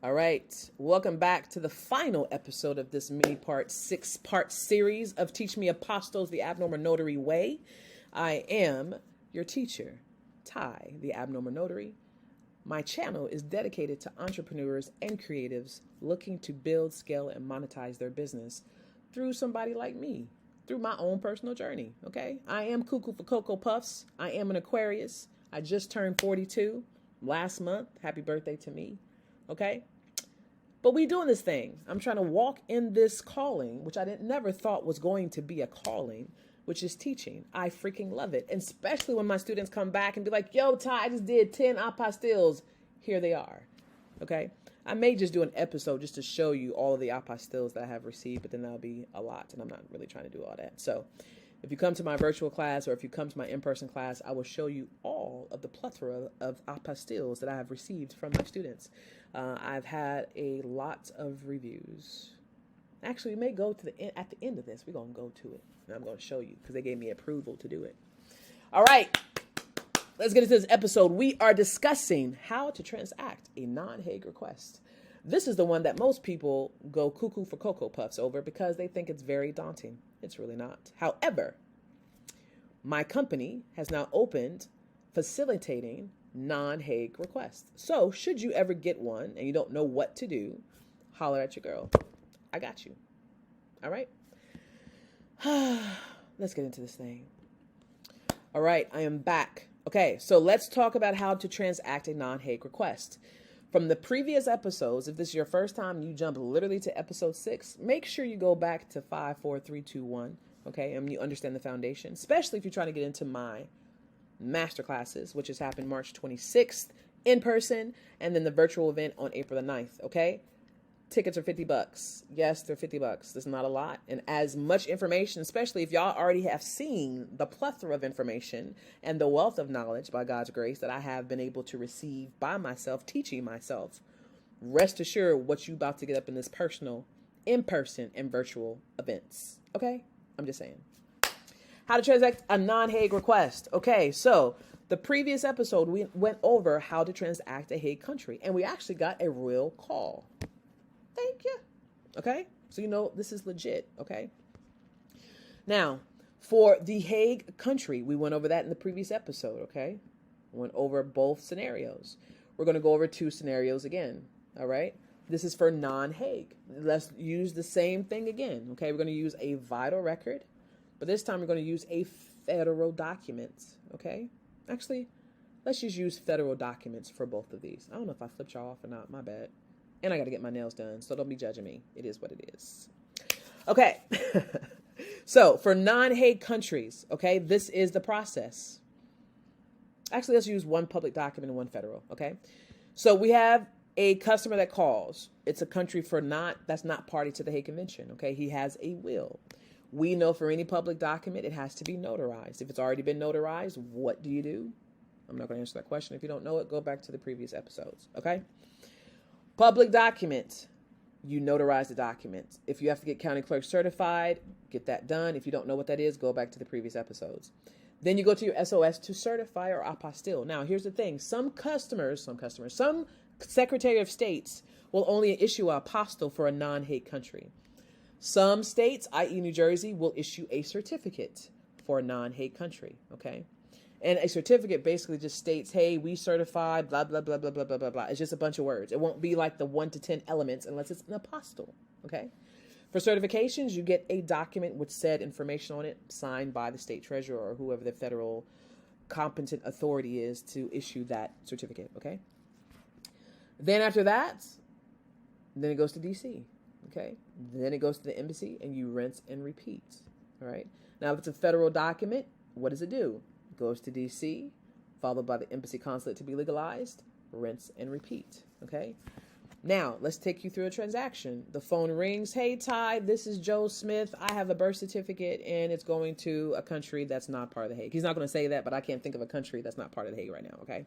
All right, welcome back to the final episode of this six-part series of Teach Me Apostles, the Abnormal Notary Way. I am your teacher, Ty, the Abnormal Notary. My channel is dedicated to entrepreneurs and creatives looking to build, scale, and monetize their business through somebody like me, through my own personal journey, okay? I am cuckoo for Cocoa Puffs. I am an Aquarius. I just turned 42 last month. Happy birthday to me, okay? But we doing this thing. I'm trying to walk in this calling, which I never thought was going to be a calling, which is teaching. I freaking love it. And especially when my students come back and be like, yo, Ty, I just did 10 apostilles. Here they are. Okay. I may just do an episode just to show you all of the apostilles that I have received, but then that'll be a lot. And I'm not really trying to do all that. So if you come to my virtual class or if you come to my in-person class, I will show you all of the plethora of apostilles that I have received from my students. I've had a lot of reviews. Actually, we may go to at the end of this. We're going to go to it. And I'm going to show you because they gave me approval to do it. All right. Let's get into this episode. We are discussing how to transact a non-Hague request. This is the one that most people go cuckoo for Cocoa Puffs over because they think it's very daunting. It's really not. However, my company has now opened facilitating non-Hague requests. So should you ever get one and you don't know what to do, holler at your girl. I got you. All right. Let's get into this thing. All right. I am back. Okay. So let's talk about how to transact a non-Hague request. From the previous episodes, if this is your first time, you jump literally to episode 6, make sure you go back to 5, 4, 3, 2, 1. Okay. And you understand the foundation, especially if you're trying to get into my masterclasses, which has happened March 26th in person, and then the virtual event on April the 9th. Okay. Tickets are $50. Yes, they're $50. That's not a lot. And as much information, especially if y'all already have seen the plethora of information and the wealth of knowledge by God's grace that I have been able to receive by myself, teaching myself, rest assured what you about to get up in this personal, in-person, and virtual events. Okay. I'm just saying. How to transact a non-Hague request. Okay, so the previous episode, we went over how to transact a Hague country, and we actually got a real call. Thank you. Okay, so you know this is legit. Okay. Now, for the Hague country, we went over that in the previous episode. Okay, went over both scenarios. We're going to go over 2 scenarios again. All right. This is for non-Hague. Let's use the same thing again. Okay, we're going to use a vital record. But this time we're going to use a federal document, okay? Actually, let's just use federal documents for both of these. I don't know if I flipped y'all off or not. My bad. And I got to get my nails done, so don't be judging me. It is what it is. Okay. So for non-Hague countries, okay, this is the process. Actually, let's use one public document and one federal, okay? So we have a customer that calls. It's a country that's not party to the Hague Convention, okay? He has a will. We know for any public document, it has to be notarized. If it's already been notarized, what do you do? I'm not going to answer that question. If you don't know it, go back to the previous episodes, okay? Public document, you notarize the document. If you have to get county clerk certified, get that done. If you don't know what that is, go back to the previous episodes. Then you go to your SOS to certify or apostille. Now, here's the thing. Some Secretary of States will only issue an apostille for a non-Hague country. Some states, i.e. New Jersey, will issue a certificate for a non-Hague country, okay? And a certificate basically just states, hey, we certify, blah, blah, blah, blah, blah, blah, blah, blah. It's just a bunch of words. It won't be like the 1 to 10 elements unless it's an apostille, okay? For certifications, you get a document with said information on it, signed by the state treasurer or whoever the federal competent authority is to issue that certificate, okay? Then after that, then it goes to D.C., okay? Then it goes to the embassy and you rinse and repeat. All right. Now, if it's a federal document, what does it do? It goes to D.C., followed by the embassy consulate to be legalized, rinse and repeat. Okay. Now, let's take you through a transaction. The phone rings. Hey, Ty, this is Joe Smith. I have a birth certificate and it's going to a country that's not part of the Hague. He's not going to say that, but I can't think of a country that's not part of the Hague right now. Okay.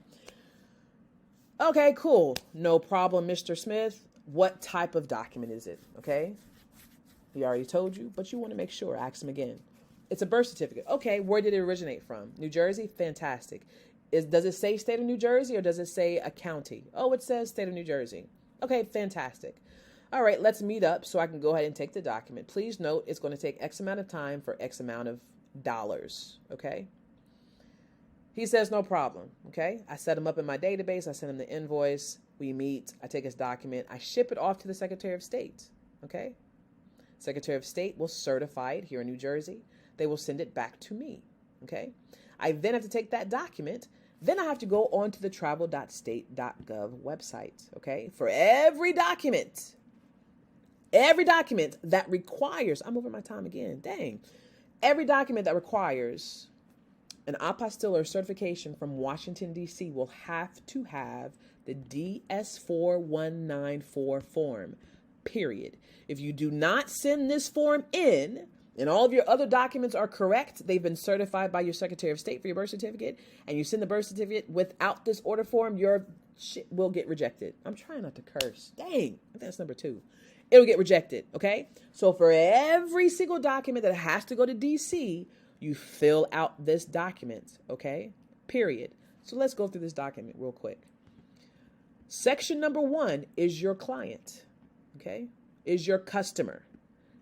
Okay, cool. No problem, Mr. Smith. What type of document is it? Okay. He already told you, but you want to make sure. Ask him again. It's a birth certificate. Okay, where did it originate from? New Jersey? Fantastic. Does it say state of New Jersey or does it say a county? Oh, it says state of New Jersey. Okay, fantastic. All right, let's meet up so I can go ahead and take the document. Please note it's going to take X amount of time for X amount of dollars, okay? He says no problem, okay? I set him up in my database. I send him the invoice. We meet. I take his document. I ship it off to the Secretary of State, okay? Secretary of State will certify it here in New Jersey. They will send it back to me, okay? I then have to take that document. Then I have to go on to the travel.state.gov website, okay? For every document that requires, I'm over my time again, dang. Every document that requires an apostille or certification from Washington, D.C. will have to have the DS4194 form, period. If you do not send this form in, and all of your other documents are correct, they've been certified by your Secretary of State for your birth certificate, and you send the birth certificate without this order form, your shit will get rejected. I'm trying not to curse. Dang, I think that's number 2. It'll get rejected, okay? So for every single document that has to go to DC, you fill out this document, okay? Period. So let's go through this document real quick. Section number 1 is your client, okay? Is your customer.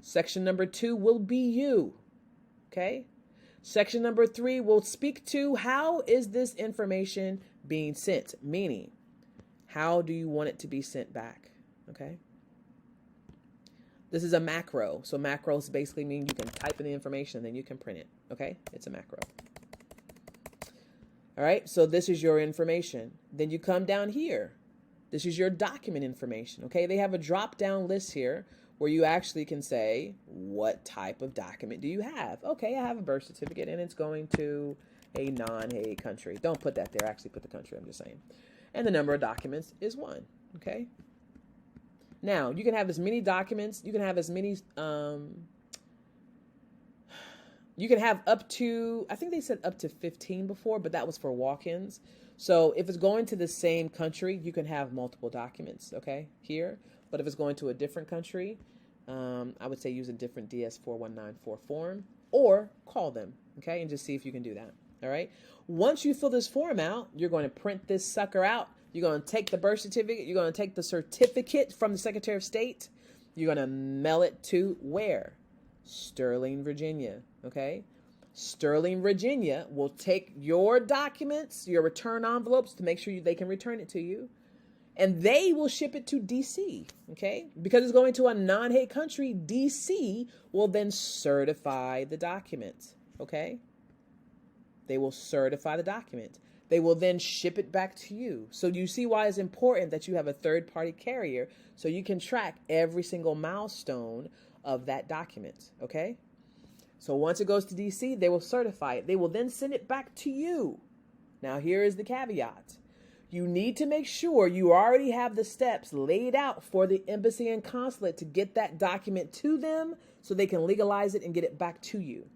Section number 2 will be you, okay? Section number 3 will speak to how is this information being sent, meaning how do you want it to be sent back, okay? This is a macro. So macros basically mean you can type in the information and then you can print it, okay? It's a macro. All right, so this is your information. Then you come down here. This is your document information, okay? They have a drop-down list here where you actually can say, what type of document do you have? Okay, I have a birth certificate and it's going to a non-Hague country. Don't put that there. Actually put the country, I'm just saying. And the number of documents is 1, okay? Now, you can have as many documents, you can have as many, you can have up to, I think they said up to 15 before, but that was for walk-ins. So if it's going to the same country, you can have multiple documents, okay, here. But if it's going to a different country, I would say use a different DS4194 form or call them, okay, and just see if you can do that, all right? Once you fill this form out, you're going to print this sucker out. You're going to take the birth certificate. You're going to take the certificate from the Secretary of State. You're going to mail it to where? Sterling, Virginia, okay? Sterling, Virginia will take your documents, your return envelopes to make sure they can return it to you. And they will ship it to D.C., okay? Because it's going to a non-Hague country, D.C. will then certify the document, okay? They will certify the document. They will then ship it back to you. So you see why it's important that you have a third-party carrier so you can track every single milestone of that document, okay? So once it goes to DC, they will certify it. They will then send it back to you. Now here is the caveat. You need to make sure you already have the steps laid out for the embassy and consulate to get that document to them so they can legalize it and get it back to you.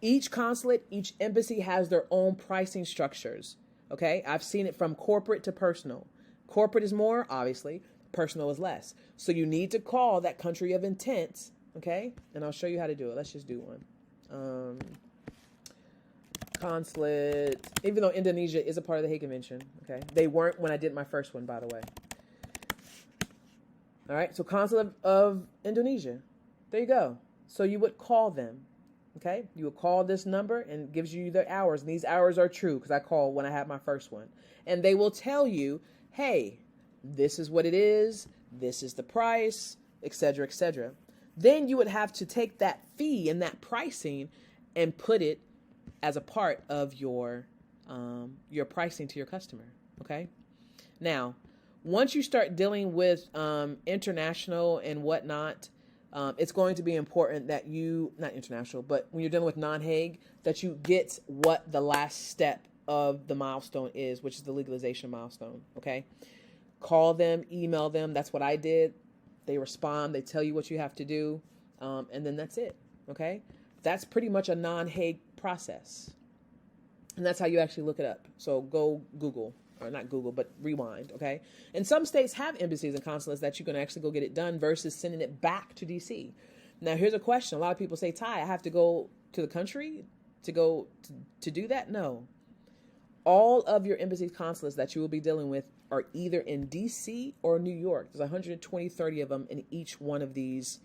Each consulate, each embassy has their own pricing structures, okay? I've seen it from corporate to personal. Corporate is more, obviously. Personal is less. So you need to call that country of intent, okay? And I'll show you how to do it. Let's just do one. Consulate, even though Indonesia is a part of the Hague Convention, okay? They weren't when I did my first one, by the way. All right, so Consulate of Indonesia. There you go. So you would call them. Okay, you will call this number and it gives you the hours. And these hours are true because I called when I had my first one. And they will tell you, hey, this is what it is. This is the price, etc., etc. Then you would have to take that fee and that pricing and put it as a part of your pricing to your customer. Okay. Now, once you start dealing with international and whatnot, it's going to be important that you, not international, but when you're dealing with non-Hague, that you get what the last step of the milestone is, which is the legalization milestone, okay? Call them, email them. That's what I did. They respond. They tell you what you have to do, and then that's it, okay? That's pretty much a non-Hague process, and that's how you actually look it up. So go Google. Or not Google, but rewind, okay? And some states have embassies and consulates that you can actually go get it done versus sending it back to D.C. Now, here's a question. A lot of people say, Ty, I have to go to the country to go to do that? No. All of your embassies, consulates that you will be dealing with are either in DC or New York. There's 120, 30 of them in each one of these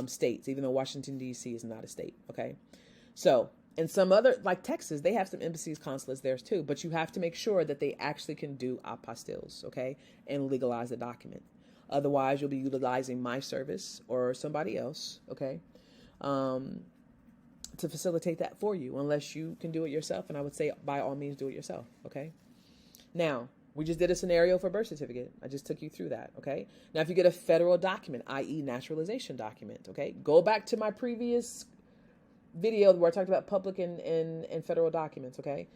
states, even though Washington, DC is not a state, okay? So, and some other, like Texas, they have some embassies, consulates there too, but you have to make sure that they actually can do apostilles, okay, and legalize the document. Otherwise, you'll be utilizing my service or somebody else, okay, to facilitate that for you, unless you can do it yourself. And I would say, by all means, do it yourself, okay? Now, we just did a scenario for birth certificate. I just took you through that, okay? Now, if you get a federal document, i.e. naturalization document, okay? Go back to my previous video where I talked about public and federal documents, okay?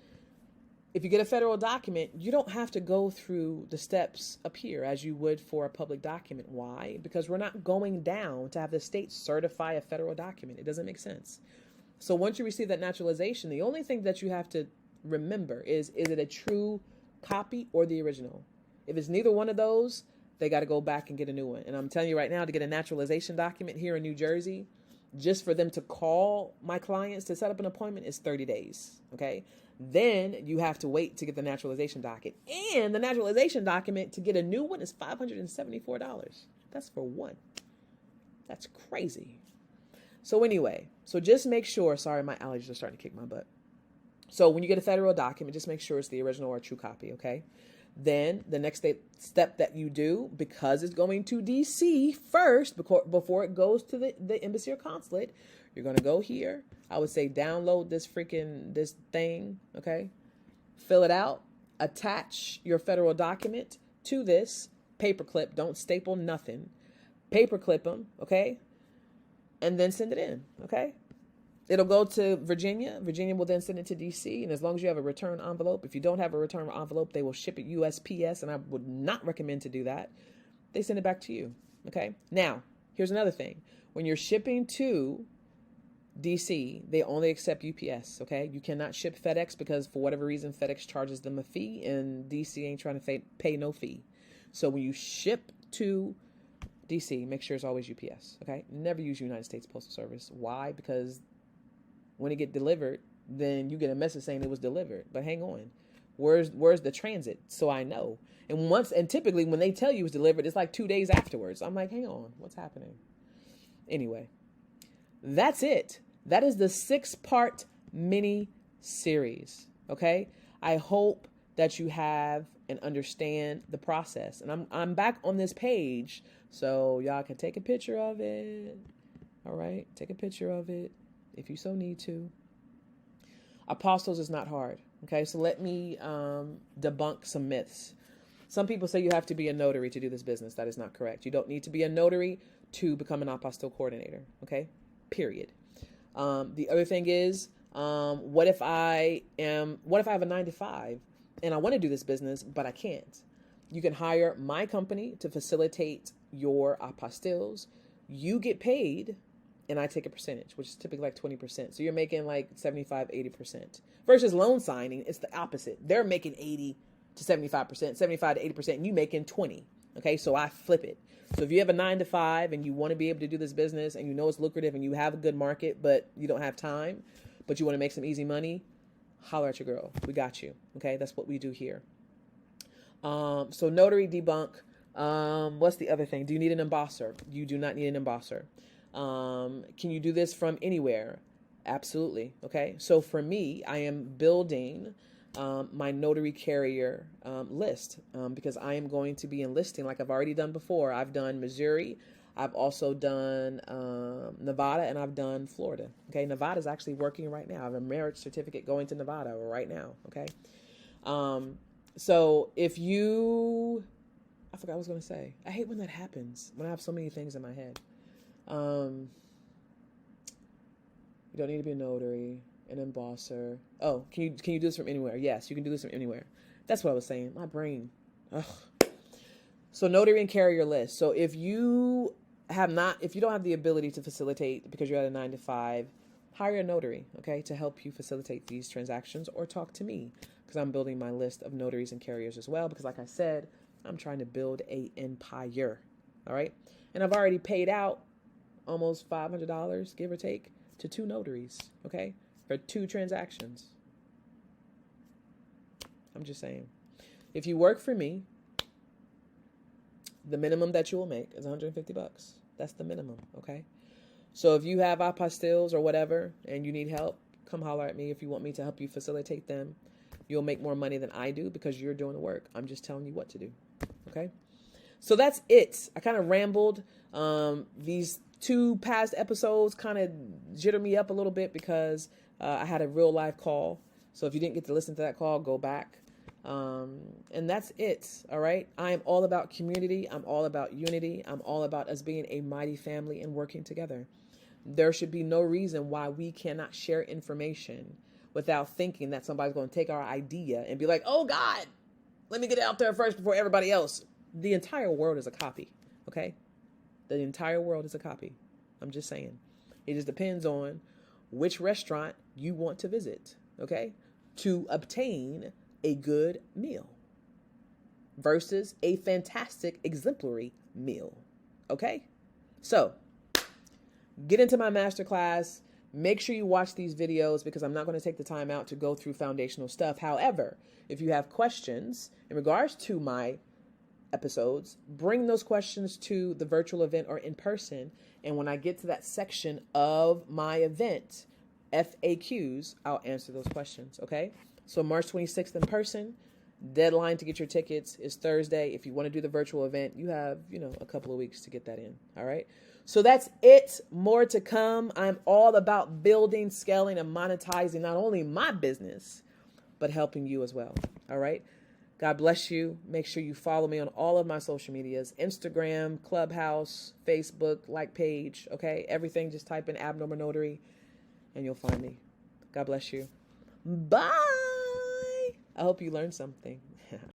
If you get a federal document, you don't have to go through the steps up here as you would for a public document. Why? Because we're not going down to have the state certify a federal document. It doesn't make sense. So once you receive that naturalization, the only thing that you have to remember is it a true copy or the original? If it's neither one of those, they got to go back and get a new one. And I'm telling you right now, to get a naturalization document here in New Jersey, just for them to call my clients to set up an appointment is 30 days, okay? Then you have to wait to get the naturalization docket. And the naturalization document to get a new one is $574. That's for one. That's crazy. So anyway, so just make sure, sorry, my allergies are starting to kick my butt. So when you get a federal document, just make sure it's the original or true copy, okay? Then the next step that you do, because it's going to DC first, before it goes to the embassy or consulate, you're going to go here. I would say download this thing, okay? Fill it out. Attach your federal document to this. Paperclip. Don't staple nothing. Paperclip them, okay? And then send it in, okay? It'll go to Virginia. Virginia will then send it to DC. And as long as you have a return envelope, if you don't have a return envelope, they will ship it USPS. And I would not recommend to do that. They send it back to you. Okay. Now, here's another thing. When you're shipping to DC, they only accept UPS. Okay. You cannot ship FedEx because for whatever reason, FedEx charges them a fee and DC ain't trying to pay no fee. So when you ship to DC, make sure it's always UPS. Okay. Never use United States Postal Service. Why? Because when it get delivered, then you get a message saying it was delivered. But hang on, where's the transit? So I know. And typically when they tell you it's delivered, it's like 2 days afterwards. I'm like, hang on, what's happening? Anyway, that's it. That is the 6-part mini series. Okay. I hope that you have and understand the process. And I'm back on this page, so y'all can take a picture of it. All right, take a picture of it if you so need to. Apostles is not hard. Okay, so let me debunk some myths. Some people say you have to be a notary to do this business. That is not correct. You don't need to be a notary to become an apostille coordinator. Okay, period. The other thing is, what if I have a 9-to-5 and I want to do this business, but I can't? You can hire my company to facilitate your apostilles. You get paid and I take a percentage, which is typically like 20%. So you're making like 75, 80%. Versus loan signing, it's the opposite. They're making 80 to 75%, 75 to 80%, and you making 20. Okay, so I flip it. So if you have a 9-to-5 and you want to be able to do this business and you know it's lucrative and you have a good market, but you don't have time, but you want to make some easy money, holler at your girl. We got you. Okay, that's what we do here. So notary debunk. What's the other thing? Do you need an embosser? You do not need an embosser. Can you do this from anywhere? Absolutely. Okay. So for me, I am building my notary carrier list because I am going to be enlisting like I've already done before. I've done Missouri. I've also done Nevada, and I've done Florida. Okay. Nevada is actually working right now. I have a marriage certificate going to Nevada right now. Okay. So if you, I forgot what I was going to say. I hate when that happens, when I have so many things in my head. You don't need to be a notary, an embosser. Oh, can you do this from anywhere? Yes, you can do this from anywhere. That's what I was saying. My brain. Ugh. So notary and carrier list. So if you don't have the ability to facilitate because you're at a 9-to-5, hire a notary, okay, to help you facilitate these transactions, or talk to me because I'm building my list of notaries and carriers as well. Because like I said, I'm trying to build a empire. All right. And I've already paid out almost $500, give or take, to 2 notaries, okay, for 2 transactions. I'm just saying. If you work for me, The minimum that you will make is $150. That's the minimum, okay? So if you have apostilles or whatever and you need help, come holler at me if you want me to help you facilitate them. You'll make more money than I do because you're doing the work. I'm just telling you what to do, okay? So that's it. I kind of rambled. These 2 past episodes kind of jitter me up a little bit because I had a real live call. So if you didn't get to listen to that call, go back. And that's it. All right. I am all about community. I'm all about unity. I'm all about us being a mighty family and working together. There should be no reason why we cannot share information without thinking that somebody's going to take our idea and be like, oh God, let me get it out there first before everybody else. The entire world is a copy. Okay. The entire world is a copy. I'm just saying. It just depends on which restaurant you want to visit. Okay. To obtain a good meal versus a fantastic exemplary meal. Okay? So, get into my masterclass. Make sure you watch these videos because I'm not going to take the time out to go through foundational stuff. However, if you have questions in regards to my episodes, bring those questions to the virtual event or in person. And when I get to that section of my event, FAQs, I'll answer those questions. Okay? So March 26th in person, deadline to get your tickets is Thursday. If you want to do the virtual event, you have, a couple of weeks to get that in. All right. So that's it. More to come. I'm all about building, scaling, and monetizing not only my business, but helping you as well. All right. God bless you. Make sure you follow me on all of my social medias, Instagram, Clubhouse, Facebook, like page. Okay. Everything. Just type in Abnormal Notary and you'll find me. God bless you. Bye. I hope you learned something.